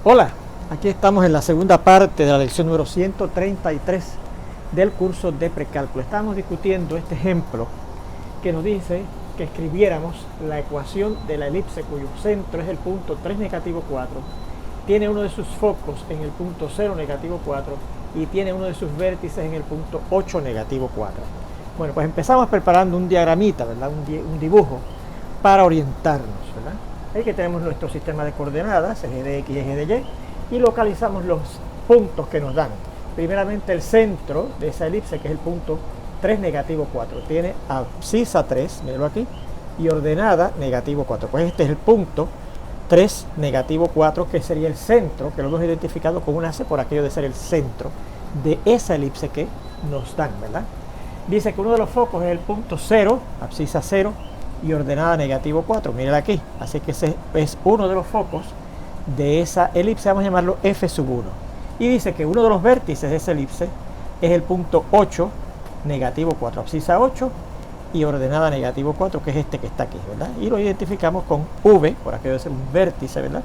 Hola, aquí estamos en la segunda parte de la lección número 133 del curso de precálculo. Estábamos discutiendo este ejemplo que nos dice que escribiéramos la ecuación de la elipse cuyo centro es el punto 3, negativo 4, tiene uno de sus focos en el punto 0, negativo 4 y tiene uno de sus vértices en el punto 8, negativo 4. Bueno, pues empezamos preparando un diagramita, ¿verdad? Un dibujo para orientarnos, ¿verdad? Ahí que tenemos nuestro sistema de coordenadas, eje de X y eje de Y, y localizamos los puntos que nos dan. Primeramente el centro de esa elipse, que es el punto 3, negativo 4. Tiene abscisa 3, míralo aquí, y ordenada negativo 4. Pues este es el punto 3, negativo 4, que sería el centro, que lo hemos identificado con una C por aquello de ser el centro de esa elipse que nos dan, ¿verdad? Dice que uno de los focos es el punto 0, abscisa 0, y ordenada negativo 4, mírenla aquí. Así que ese es uno de los focos de esa elipse, vamos a llamarlo F sub 1. Y dice que uno de los vértices de esa elipse es el punto 8, negativo 4, abscisa 8 y ordenada negativo 4, que es este que está aquí, ¿verdad? Y lo identificamos con V, por aquello de ser un vértice, ¿verdad?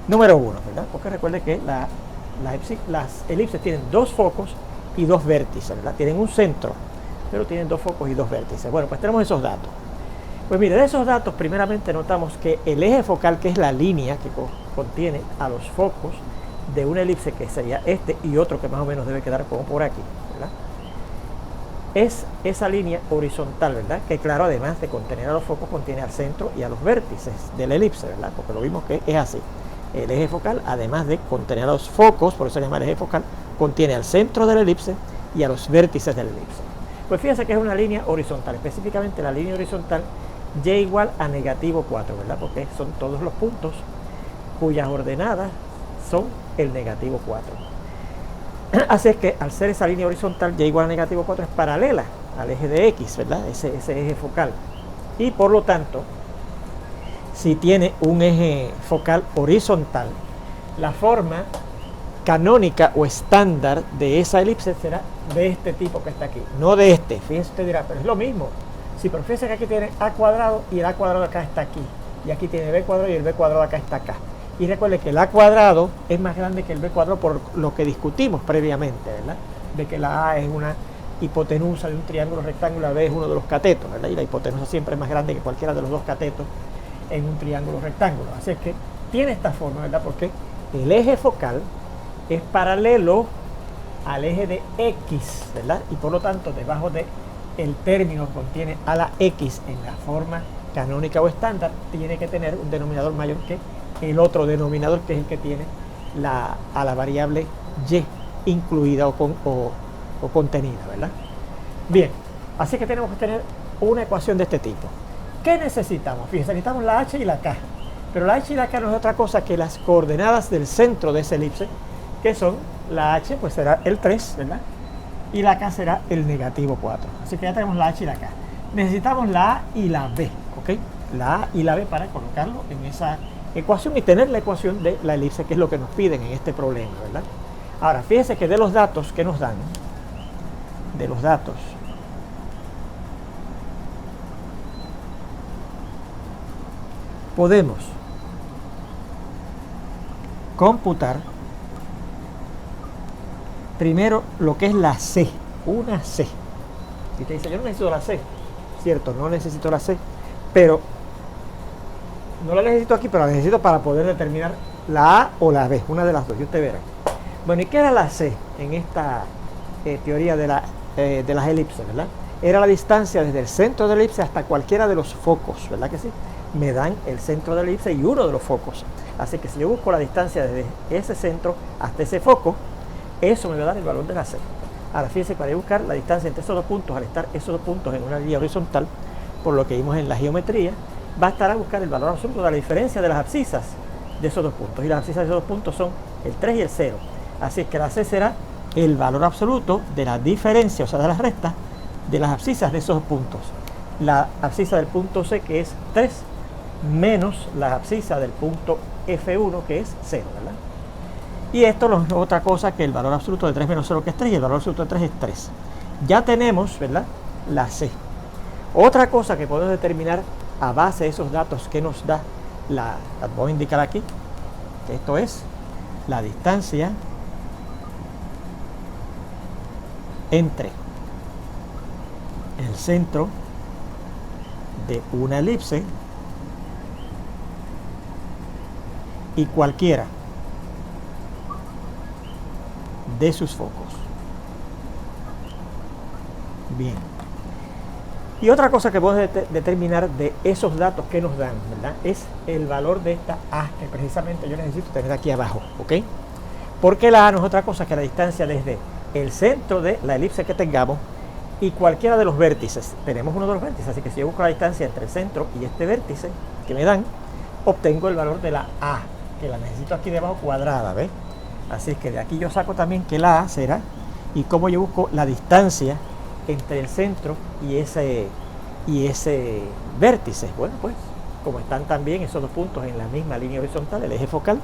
Número 1, ¿verdad? Porque recuerde que las elipses tienen dos focos y dos vértices, ¿verdad? Tienen un centro, pero tienen dos focos y dos vértices. Bueno, pues tenemos esos datos. Pues mire, de esos datos primeramente notamos que el eje focal, que es la línea que contiene a los focos de una elipse, que sería este y otro que más o menos debe quedar como por aquí, ¿verdad? Es esa línea horizontal, ¿verdad? Que claro, además de contener a los focos, contiene al centro y a los vértices de la elipse, ¿verdad? Porque lo vimos que es así. El eje focal, además de contener a los focos, por eso se llama el eje focal, contiene al centro de la elipse y a los vértices de la elipse. Pues fíjense que es una línea horizontal, específicamente la línea horizontal y igual a negativo 4, ¿verdad? Porque son todos los puntos cuyas ordenadas son el negativo 4. Así es que al ser esa línea horizontal y igual a negativo 4 es paralela al eje de X, ¿verdad? Ese eje focal. Y por lo tanto, si tiene un eje focal horizontal, la forma canónica o estándar de esa elipse será de este tipo que está aquí, no de este. Fíjense, usted dirá, pero es lo mismo. Si sí, pero fíjense que aquí tiene A cuadrado y el A cuadrado acá está aquí. Y aquí tiene B cuadrado y el B cuadrado acá está acá. Y recuerde que el A cuadrado es más grande que el B cuadrado por lo que discutimos previamente, ¿verdad? De que la A es una hipotenusa de un triángulo rectángulo, la B es uno de los catetos, ¿verdad? Y la hipotenusa siempre es más grande que cualquiera de los dos catetos en un triángulo rectángulo. Así es que tiene esta forma, ¿verdad? Porque el eje focal es paralelo al eje de X, ¿verdad? Y por lo tanto, debajo de el término que contiene a la X en la forma canónica o estándar, tiene que tener un denominador mayor que el otro denominador, que es el que tiene a la variable Y incluida o contenida, ¿verdad? Bien, así que tenemos que tener una ecuación de este tipo. ¿Qué necesitamos? Fíjense, necesitamos la H y la K. Pero la H y la K no es otra cosa que las coordenadas del centro de esa elipse, que son la H, pues será el 3, ¿verdad? Y la K será el negativo 4. Así que ya tenemos la H y la K. Necesitamos la A y la B, ¿ok? La A y la B para colocarlo en esa ecuación y tener la ecuación de la elipse, que es lo que nos piden en este problema, ¿verdad? Ahora, fíjense que de los datos que nos dan, de los datos, podemos computar primero lo que es la C, una C. Si te dice, yo no necesito la C, cierto, no necesito la C, pero no la necesito aquí, pero la necesito para poder determinar la A o la B, una de las dos, y usted verá. Bueno, ¿y qué era la C en esta teoría de las elipses, ¿verdad? Era la distancia desde el centro de la elipse hasta cualquiera de los focos, ¿verdad que sí? Me dan el centro de la elipse y uno de los focos. Así que si yo busco la distancia desde ese centro hasta ese foco, eso me va a dar el valor de la C. Ahora fíjense, para buscar la distancia entre esos dos puntos, al estar esos dos puntos en una línea horizontal, por lo que vimos en la geometría, va a estar a buscar el valor absoluto de la diferencia de las abscisas de esos dos puntos. Y las abscisas de esos dos puntos son el 3 y el 0. Así es que la C será el valor absoluto de la diferencia, o sea, de las restas, de las abscisas de esos dos puntos. La abscisa del punto C, que es 3, menos la abscisa del punto F1, que es 0, ¿verdad? Y esto no es otra cosa que el valor absoluto de 3 menos 0, que es 3, y el valor absoluto de 3 es 3. Ya tenemos, ¿verdad?, la C. Otra cosa que podemos determinar a base de esos datos que nos da las voy a indicar aquí, que esto es la distancia entre el centro de una elipse y cualquiera de sus focos. Bien. Y otra cosa que podemos determinar de esos datos que nos dan, ¿verdad?, es el valor de esta A, que precisamente yo necesito tener aquí abajo, ¿ok? Porque la A no es otra cosa que la distancia desde el centro de la elipse que tengamos y cualquiera de los vértices. Tenemos uno de los vértices, así que si yo busco la distancia entre el centro y este vértice que me dan, obtengo el valor de la A, que la necesito aquí debajo cuadrada, ¿ves? Así que de aquí yo saco también que la A será, y como yo busco la distancia entre el centro y ese vértice. Bueno, pues como están también esos dos puntos en la misma línea horizontal, el eje focal,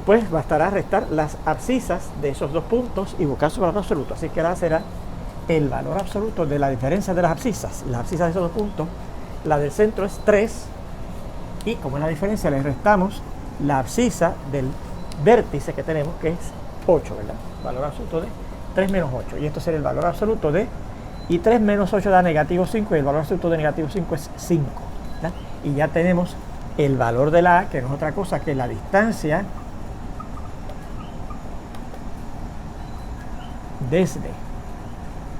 pues bastará restar las abscisas de esos dos puntos y buscar su valor absoluto. Así que la será el valor absoluto de la diferencia de las abscisas. Las abscisas de esos dos puntos, la del centro es 3, y como es la diferencia, le restamos la abscisa del vértice que tenemos, que es 8, ¿verdad? Valor absoluto de 3 menos 8, y esto sería el valor absoluto de, y 3 menos 8 da negativo 5, y el valor absoluto de negativo 5 es 5, ¿verdad? Y ya tenemos el valor de la A, que no es otra cosa que la distancia desde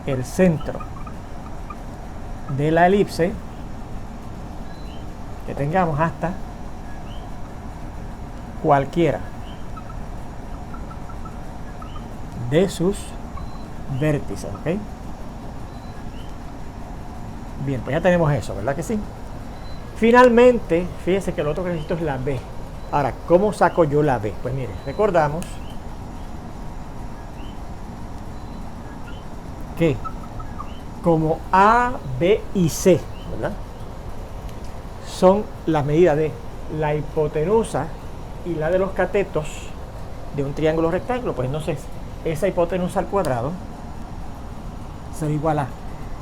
el centro de la elipse que tengamos hasta cualquiera de sus vértices, ¿ok? Bien, pues ya tenemos eso, ¿verdad que sí? Finalmente, fíjense que lo otro que necesito es la B. Ahora, ¿cómo saco yo la B? Pues mire, recordamos que como A, B y C, ¿verdad?, son las medidas de la hipotenusa y la de los catetos de un triángulo rectángulo, pues entonces esa hipotenusa al cuadrado será igual a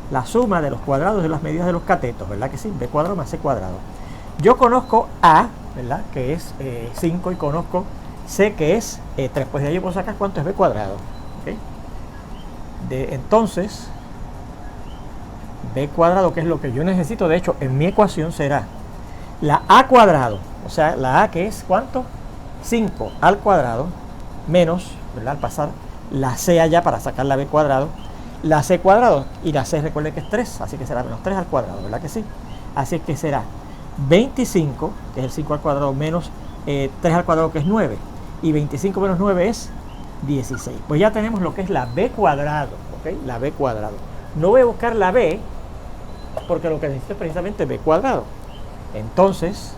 la suma de los cuadrados de las medidas de los catetos, ¿verdad que sí? B cuadrado más C cuadrado. Yo conozco A, ¿verdad?, que es 5, y conozco C, que es 3. Pues de ahí yo puedo sacar cuánto es B cuadrado, ¿okay? Entonces, B cuadrado, que es lo que yo necesito, de hecho, en mi ecuación será la A cuadrado, o sea, la A, que es ¿cuánto? 5 al cuadrado, menos, ¿verdad?, al pasar la C allá para sacar la B cuadrado, la C cuadrado, y la C recuerde que es 3, así que será menos 3 al cuadrado, ¿verdad que sí? Así que será 25, que es el 5 al cuadrado, menos 3 al cuadrado, que es 9, y 25 menos 9 es 16. Pues ya tenemos lo que es la B cuadrado, ¿ok? La B cuadrado. No voy a buscar la B, porque lo que necesito es precisamente B cuadrado. Entonces,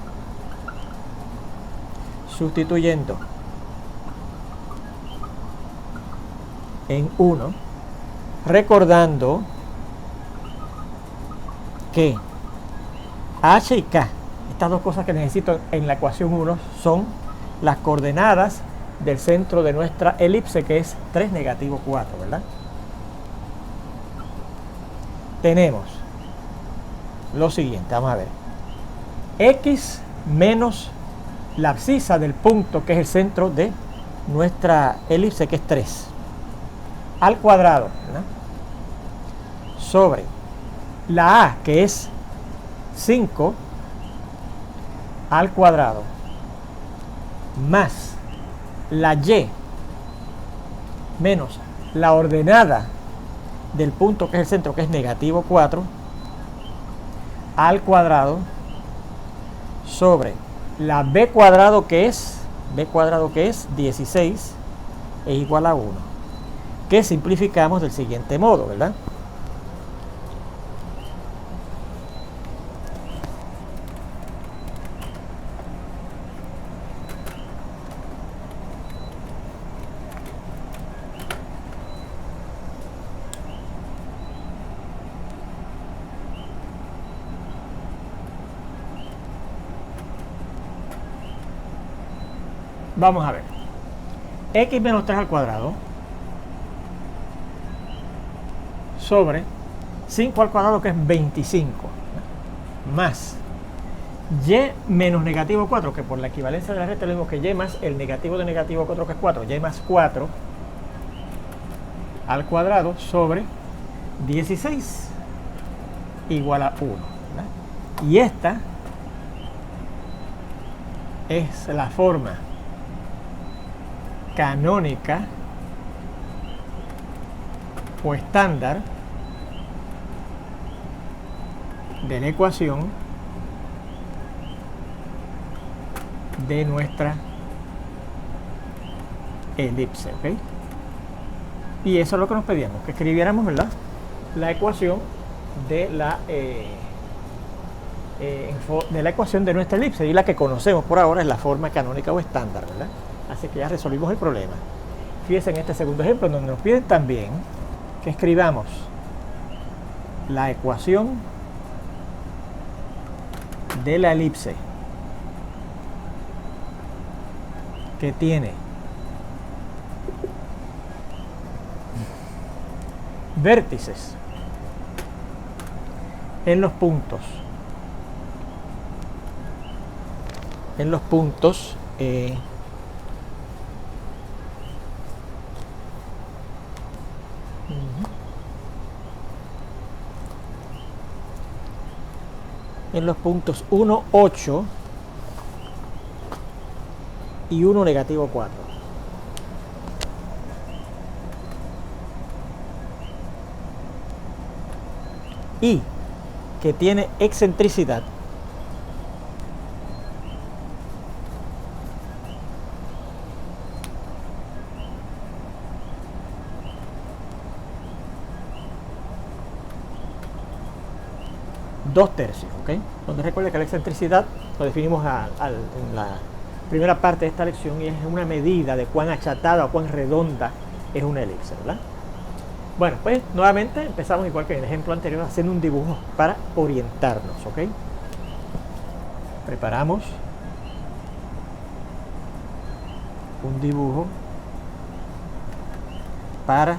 sustituyendo en 1, recordando que H y K, estas dos cosas que necesito en la ecuación 1, son las coordenadas del centro de nuestra elipse, que es 3, negativo 4, ¿verdad? Tenemos lo siguiente, vamos a ver. X menos la abscisa del punto, que es el centro de nuestra elipse, que es 3, al cuadrado, ¿verdad?, sobre la A, que es 5 al cuadrado, más la Y menos la ordenada del punto, que es el centro, que es negativo 4, al cuadrado, sobre la B cuadrado, que es 16, es igual a 1, que simplificamos del siguiente modo, ¿verdad? Vamos a ver. X menos 3 al cuadrado sobre 5 al cuadrado, que es 25, más y menos negativo 4, que por la equivalencia de la recta es lo mismo que y más el negativo de negativo 4, que es 4, y más 4 al cuadrado sobre 16 igual a 1, ¿verdad? Y esta es la forma canónica o estándar de la ecuación de nuestra elipse, ¿ok? Y eso es lo que nos pedíamos, que escribiéramos, ¿verdad?, la ecuación de la ecuación de nuestra elipse, y la que conocemos por ahora es la forma canónica o estándar, ¿verdad? Así que ya resolvimos el problema. Fíjense en este segundo ejemplo, donde nos piden también que escribamos la ecuación de la elipse que tiene vértices en los puntos en los puntos 1, 8 y 1, negativo 4. Y que tiene excentricidad dos tercios, ¿ok? Donde recuerde que la excentricidad lo definimos en la primera parte de esta lección, y es una medida de cuán achatada o cuán redonda es una elipse, ¿verdad? Bueno, pues nuevamente empezamos igual que en el ejemplo anterior, haciendo un dibujo para orientarnos, ¿ok? Preparamos un dibujo para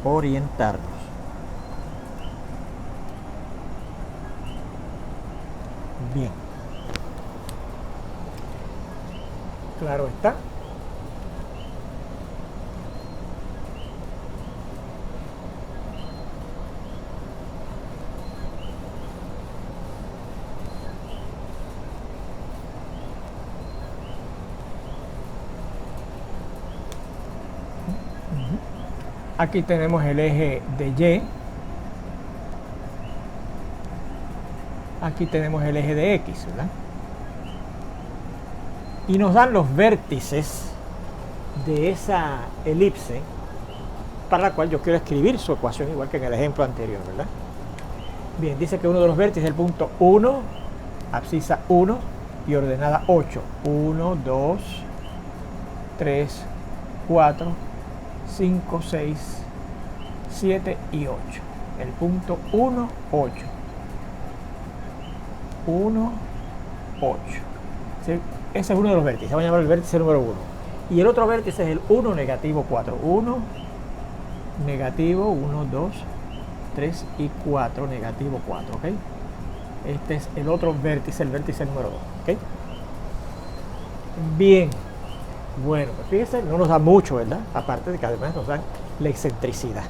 orientarnos. Bien. Claro está. Aquí tenemos el eje de Y. Aquí tenemos el eje de X, ¿verdad? Y nos dan los vértices de esa elipse, para la cual yo quiero escribir su ecuación igual que en el ejemplo anterior, ¿verdad? Bien, dice que uno de los vértices es el punto 1, abscisa 1 y ordenada 8. 1, 2, 3, 4, 5, 6, 7 y 8. El punto 1, 8. 1, 8. ¿Sí? Ese es uno de los vértices. Vamos a llamar el vértice número 1. Y el otro vértice es el 1, negativo 4. 1, negativo 1, 2, 3 y 4, negativo 4. ¿Ok? Este es el otro vértice, el vértice número 2. ¿Ok? Bien. Bueno, pues fíjense, no nos da mucho, ¿verdad? Aparte de que además nos dan la excentricidad.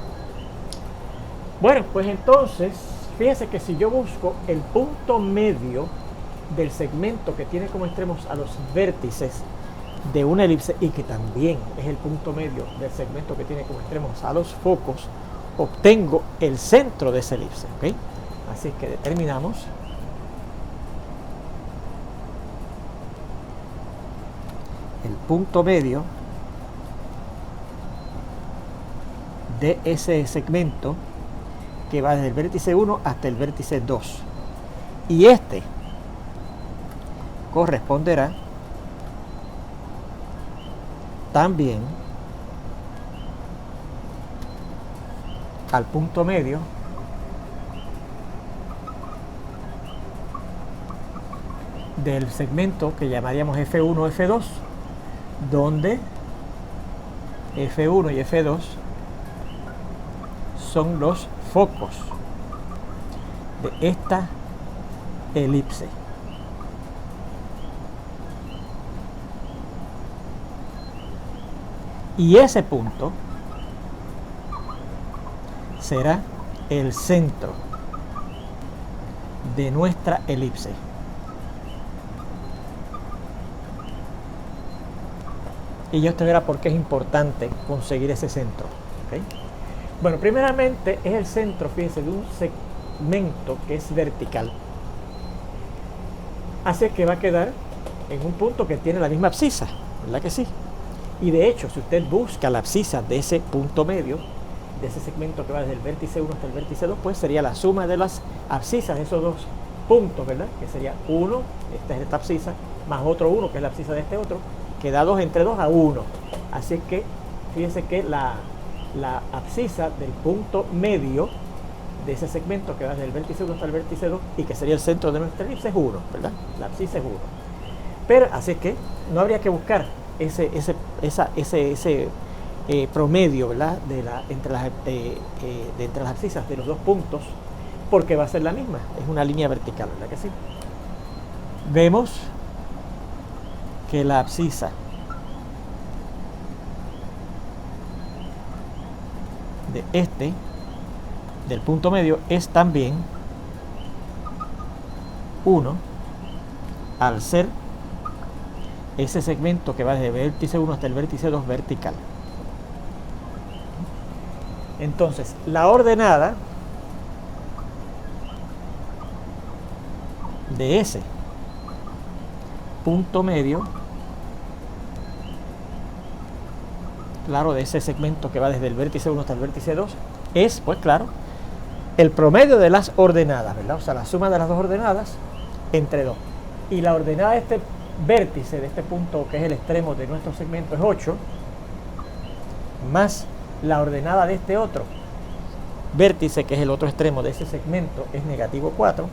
Bueno, pues entonces, fíjense que si yo busco el punto medio del segmento que tiene como extremos a los vértices de una elipse, y que también es el punto medio del segmento que tiene como extremos a los focos, obtengo el centro de esa elipse, ¿ok? Así que determinamos el punto medio de ese segmento que va desde el vértice 1 hasta el vértice 2, y este corresponderá también al punto medio del segmento que llamaríamos F1 F2, donde F1 y F2 son los focos de esta elipse. Y ese punto será el centro de nuestra elipse. Y ya usted verá por qué es importante conseguir ese centro. ¿Okay? Bueno, primeramente es el centro, fíjese, de un segmento que es vertical. Así que va a quedar en un punto que tiene la misma abscisa, ¿verdad que sí? Y de hecho, si usted busca la abscisa de ese punto medio, de ese segmento que va desde el vértice 1 hasta el vértice 2, pues sería la suma de las abscisas de esos dos puntos, ¿verdad? Que sería 1, esta es esta abscisa, más otro 1, que es la abscisa de este otro, que da 2 entre 2 a 1. Así que, fíjense que la abscisa del punto medio de ese segmento que va desde el vértice 1 hasta el vértice 2 y que sería el centro de nuestra elipse es 1, ¿verdad? La abscisa es 1. Pero, así que no habría que buscar ese promedio, ¿verdad? Entre las abscisas de los dos puntos, porque va a ser la misma, es una línea vertical, ¿verdad que sí? Vemos que la abscisa de del punto medio es también 1 al ser ese segmento que va desde el vértice 1 hasta el vértice 2 vertical. Entonces, la ordenada de ese punto medio, claro, de ese segmento que va desde el vértice 1 hasta el vértice 2, es, pues claro, el promedio de las ordenadas, ¿verdad? O sea, la suma de las dos ordenadas entre 2. Y la ordenada de este vértice, de este punto que es el extremo de nuestro segmento, es 8, más la ordenada de este otro vértice, que es el otro extremo de ese segmento, es negativo 4,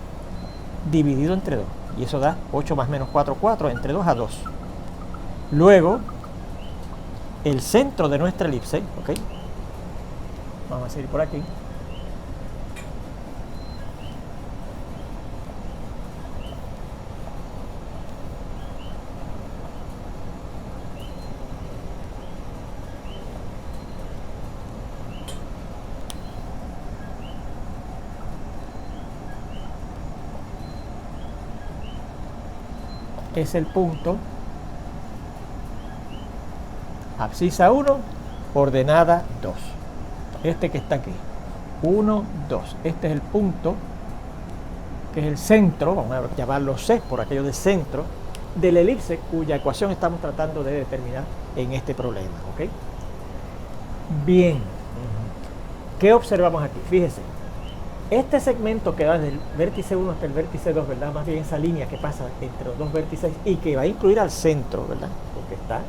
dividido entre 2. Y eso da 8 más menos 4, 4, entre 2 a 2. Luego, el centro de nuestra elipse, ¿ok? Vamos a seguir por aquí. Es el punto abscisa 1, ordenada 2. Este que está aquí, 1, 2. Este es el punto que es el centro, vamos a llamarlo C por aquello de centro, de la elipse cuya ecuación estamos tratando de determinar en este problema. ¿Ok? Bien, ¿qué observamos aquí? Fíjese, este segmento que va desde el vértice 1 hasta el vértice 2, ¿verdad? Más bien esa línea que pasa entre los dos vértices y que va a incluir al centro, ¿verdad? Porque está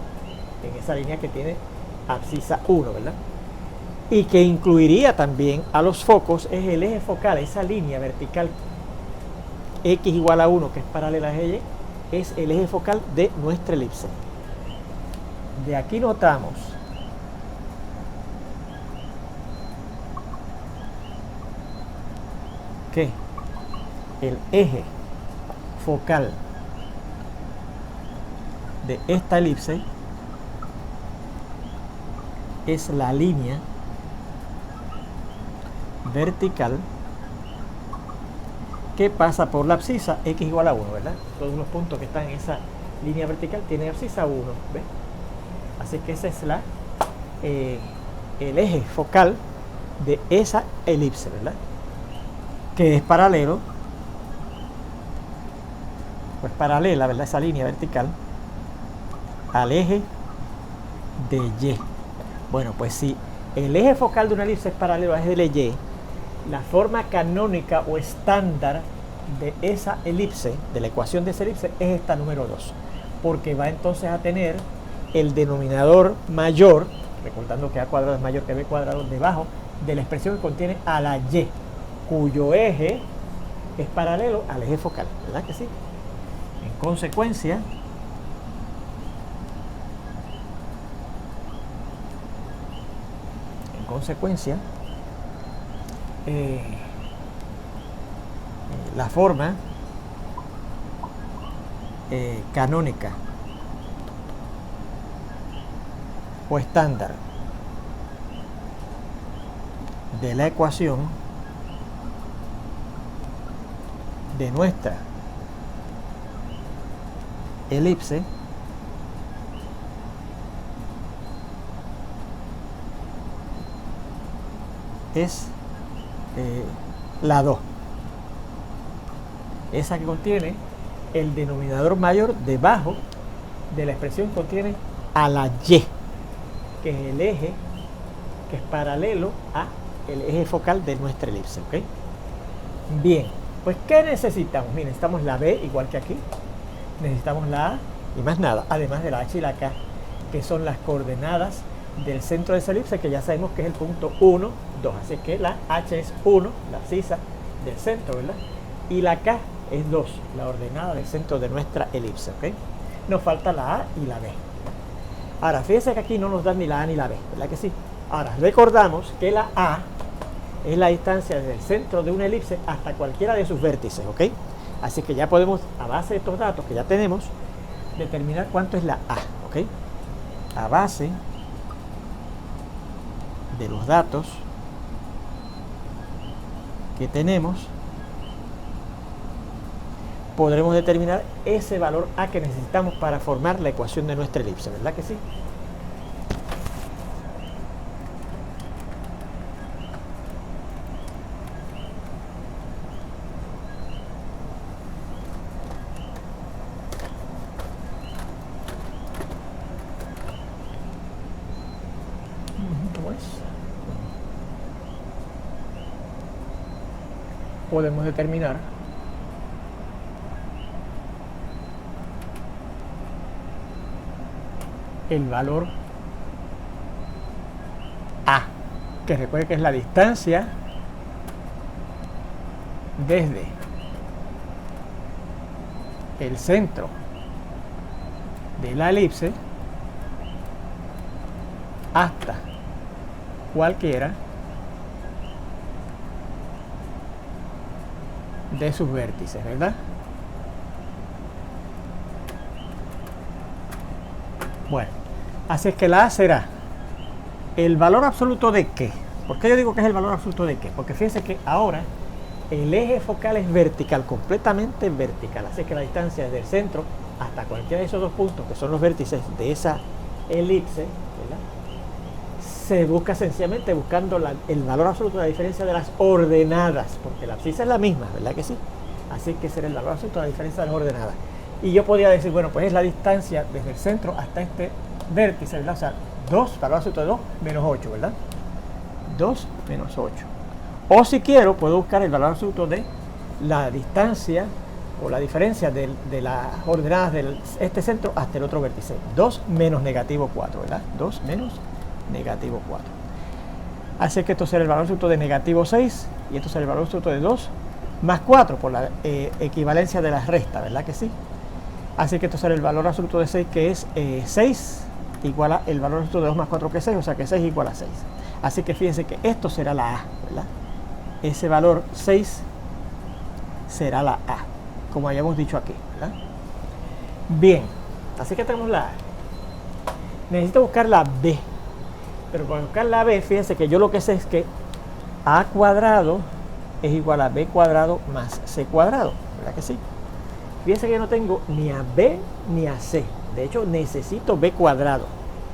en esa línea que tiene abscisa 1, ¿verdad? Y que incluiría también a los focos, es el eje focal, esa línea vertical x igual a 1, que es paralela a y, es el eje focal de nuestra elipse. De aquí notamos que el eje focal de esta elipse es la línea vertical que pasa por la abscisa x igual a 1, ¿verdad? Todos los puntos que están en esa línea vertical tienen abscisa 1, ¿ves? Así que ese es el eje focal de esa elipse, ¿verdad? Que es paralelo, pues paralela, ¿verdad? Esa línea vertical al eje de Y. Bueno, pues si el eje focal de una elipse es paralelo al eje de Y, la forma canónica o estándar de esa elipse, de la ecuación de esa elipse, es esta número 2, porque va entonces a tener el denominador mayor, recordando que a cuadrado es mayor que b cuadrado, debajo de la expresión que contiene a la y, cuyo eje es paralelo al eje focal, ¿verdad que sí? En consecuencia, la forma canónica o estándar de la ecuación de nuestra elipse es la 2, esa que contiene el denominador mayor debajo de la expresión, contiene a la y, que es el eje que es paralelo a el eje focal de nuestra elipse, ¿ok? Bien, pues ¿qué necesitamos? Miren, necesitamos la b igual que aquí, necesitamos la a y más nada, además de la h y la k, que son las coordenadas del centro de esa elipse, que ya sabemos que es el punto 1, 2, así que la h es 1, la abscisa del centro, ¿verdad? Y la k es 2, la ordenada del centro de nuestra elipse, ¿ok? Nos falta la a y la b. Ahora, fíjense que aquí no nos dan ni la a ni la b, ¿verdad que sí? Ahora, recordamos que la a es la distancia desde el centro de una elipse hasta cualquiera de sus vértices, ¿ok? Así que ya podemos, a base de estos datos que ya tenemos, determinar cuánto es la a, ¿ok? A base de los datos que tenemos, podremos determinar ese valor a que necesitamos para formar la ecuación de nuestra elipse, ¿verdad que sí? ¿Cómo es? Podemos determinar el valor a, que recuerde que es la distancia desde el centro de la elipse hasta cualquiera de sus vértices, ¿verdad? Bueno, así es que la a será el valor absoluto de ¿qué? ¿Por qué yo digo que es el valor absoluto de qué? Porque fíjense que ahora el eje focal es vertical, completamente vertical, así que la distancia desde el centro hasta cualquiera de esos dos puntos, que son los vértices de esa elipse, ¿verdad?, se busca sencillamente buscando el valor absoluto de la diferencia de las ordenadas, porque la abscisa es la misma, ¿verdad que sí? Así que será el valor absoluto de la diferencia de las ordenadas. Y yo podría decir, bueno, pues es la distancia desde el centro hasta este vértice, ¿verdad? O sea, 2, valor absoluto de 2 menos 8, ¿verdad? 2 menos 8. O si quiero, puedo buscar el valor absoluto de la distancia o la diferencia de las ordenadas de este centro hasta el otro vértice. 2 menos negativo 4, ¿verdad? 2 menos negativo 4. Así que esto será el valor absoluto de negativo 6 y esto será el valor absoluto de 2 más 4 por la equivalencia de las restas, ¿verdad que sí? Así que esto será el valor absoluto de 6, que es 6 igual a el valor absoluto de 2 más 4, que es 6, o sea que 6 igual a 6. Así que fíjense que esto será la a, ¿verdad? Ese valor 6 será la a, como habíamos dicho aquí, ¿verdad? Bien, así que tenemos la a. Necesito buscar la b, pero para buscar la b, fíjense que yo lo que sé es que a cuadrado es igual a b cuadrado más c cuadrado, ¿verdad que sí? Fíjense que yo no tengo ni a b ni a c. De hecho, necesito b cuadrado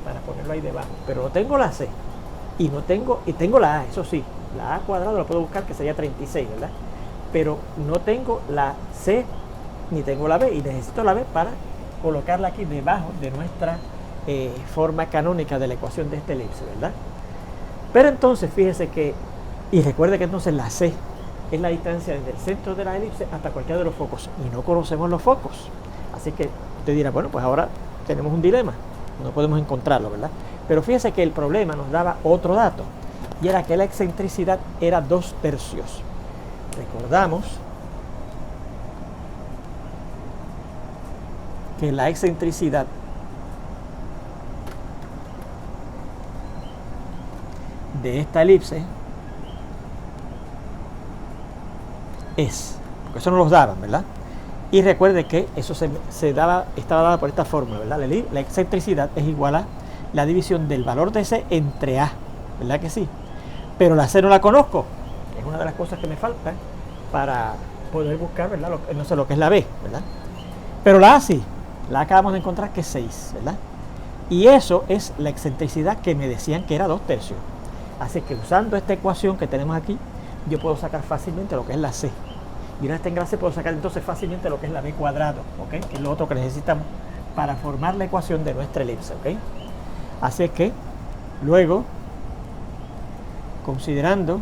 para ponerlo ahí debajo, pero no tengo la c y tengo la a, eso sí, la a cuadrado la puedo buscar, que sería 36, ¿verdad? Pero no tengo la c ni tengo la b, y necesito la b para colocarla aquí debajo de nuestra forma canónica de la ecuación de esta elipse, ¿verdad? Pero entonces fíjese que, y recuerde que entonces la c es la distancia desde el centro de la elipse hasta cualquiera de los focos, y no conocemos los focos. Así que usted dirá, bueno, pues ahora tenemos un dilema, no podemos encontrarlo, ¿verdad? Pero fíjese que el problema nos daba otro dato, y era que la excentricidad era 2/3. Recordamos que la excentricidad de esta elipse es, porque eso no los daban, ¿verdad? Y recuerde que eso estaba dada por esta fórmula, ¿verdad? La excentricidad es igual a la división del valor de C entre A, ¿verdad que sí? Pero la C no la conozco, es una de las cosas que me falta para poder buscar, ¿verdad? No sé lo que es la B, ¿verdad? Pero la A sí, la acabamos de encontrar que es 6, ¿verdad? Y eso es la excentricidad que me decían que era 2/3. Así que usando esta ecuación que tenemos aquí, yo puedo sacar fácilmente lo que es la C. Y una vez tenga la C, puedo sacar entonces fácilmente lo que es la B cuadrado, ¿ok? Que es lo otro que necesitamos para formar la ecuación de nuestra elipse, ¿ok? Así que, luego, considerando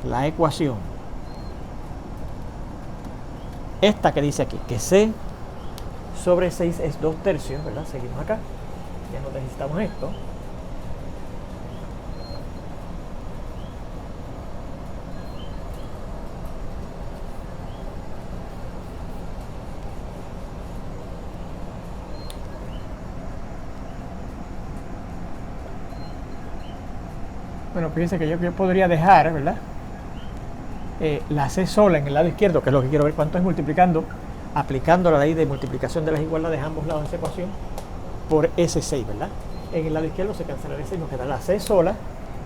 la ecuación, esta que dice aquí, que C sobre 6 es 2/3, ¿verdad? Seguimos acá, ya no necesitamos esto. Bueno, fíjense que yo podría dejar, ¿verdad? La C sola en el lado izquierdo, que es lo que quiero ver cuánto es multiplicando, aplicando la ley de multiplicación de las igualdades de ambos lados de esa ecuación por S6, ¿verdad? En el lado izquierdo se cancelará ese y nos quedará la C sola.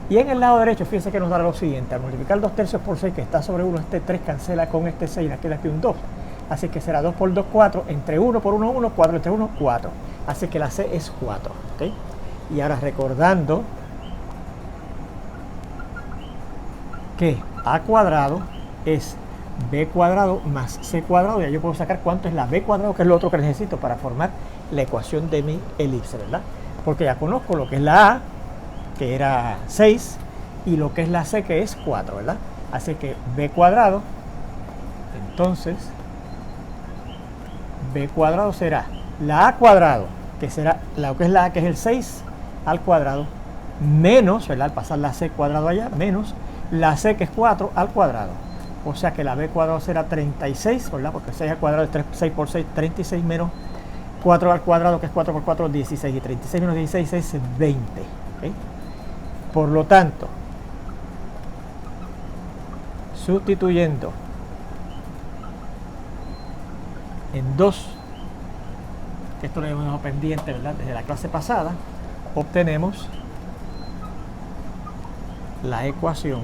Y en el lado derecho, fíjense que nos dará lo siguiente: al multiplicar 2/3 por 6, que está sobre 1, este 3 cancela con este 6, le queda aquí un 2. Así que será 2 por 2, 4, entre 1 por 1, 1, 4 entre 1, 4. Así que la C es 4, ¿ok? Y ahora recordando que A cuadrado es B cuadrado más C cuadrado, ya yo puedo sacar cuánto es la B cuadrado, que es lo otro que necesito para formar la ecuación de mi elipse, ¿verdad? Porque ya conozco lo que es la A, que era 6, y lo que es la C, que es 4, ¿verdad? Así que B cuadrado, entonces, B cuadrado será la A cuadrado, que será lo que es la A, que es el 6 al cuadrado, menos, ¿verdad? Al pasar la C cuadrado allá, menos la C, que es 4 al cuadrado. O sea que la B cuadrado será 36, ¿verdad? Porque 6 al cuadrado es 6 por 6, 36, menos 4 al cuadrado, que es 4 por 4, 16. Y 36 menos 16 es 20. ¿Okay? Por lo tanto, sustituyendo en 2, que esto lo hemos dejado pendiente, ¿verdad? Desde la clase pasada, obtenemos la ecuación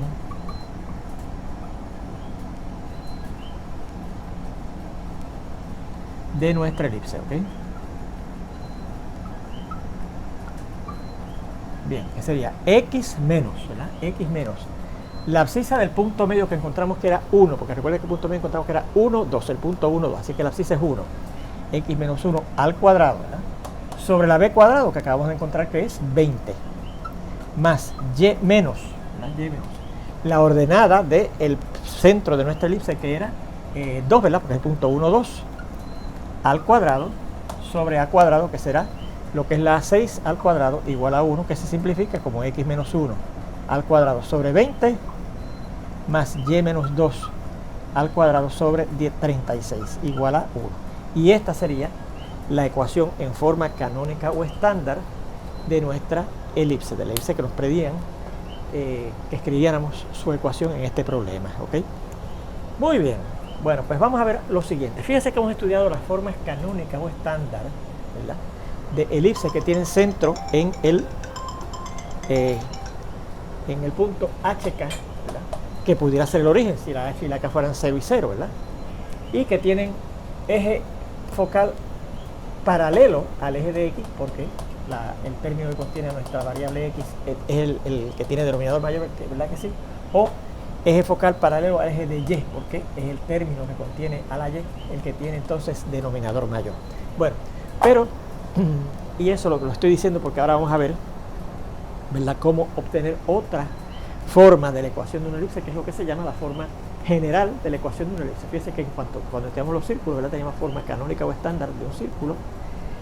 de nuestra elipse, ¿ok? Bien, que sería x menos, ¿verdad? X menos la abscisa del punto medio que encontramos que era 1, porque recuerden que el punto medio encontramos que era 1, 2, el punto 1, 2, así que la abscisa es 1, x menos 1 al cuadrado, ¿verdad? Sobre la b cuadrado, que acabamos de encontrar que es 20, más y menos, ¿verdad? Y menos la ordenada del centro de nuestra elipse, que era 2, ¿verdad? Porque es el punto 1, 2 al cuadrado, sobre a cuadrado, que será lo que es la 6 al cuadrado, igual a 1, que se simplifica como x menos 1 al cuadrado sobre 20, más y menos 2 al cuadrado sobre 36, igual a 1. Y esta sería la ecuación en forma canónica o estándar de nuestra elipse, de la elipse que nos pedían que escribiéramos su ecuación en este problema, ¿ok? Muy bien. Bueno, pues vamos a ver lo siguiente. Fíjense que hemos estudiado las formas canónicas o estándar, ¿verdad?, de elipse que tienen centro en el punto HK, ¿verdad?, que pudiera ser el origen si la F y la K fueran 0 y 0, ¿verdad?, y que tienen eje focal paralelo al eje de X, porque el término que contiene nuestra variable X es el que tiene denominador mayor, ¿verdad que sí? O eje focal paralelo al eje de Y, porque es el término que contiene a la Y el que tiene entonces denominador mayor. Bueno, pero, y eso lo estoy diciendo porque ahora vamos a ver, ¿verdad?, cómo obtener otra forma de la ecuación de una elipse, que es lo que se llama la forma general de la ecuación de una elipse. Fíjense que cuando teníamos los círculos, ¿verdad?, teníamos forma canónica o estándar de un círculo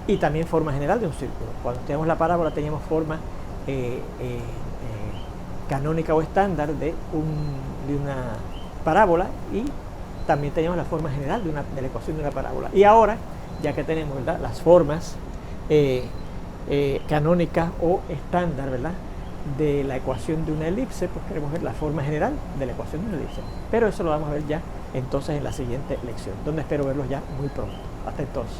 y también forma general de un círculo. Cuando teníamos la parábola teníamos forma canónica o estándar de una parábola, y también teníamos la forma general de la ecuación de una parábola. Y ahora, ya que tenemos, ¿verdad?, las formas canónicas o estándar, ¿verdad?, de la ecuación de una elipse, pues queremos ver la forma general de la ecuación de una elipse. Pero eso lo vamos a ver ya entonces en la siguiente lección, donde espero verlos ya muy pronto. Hasta entonces.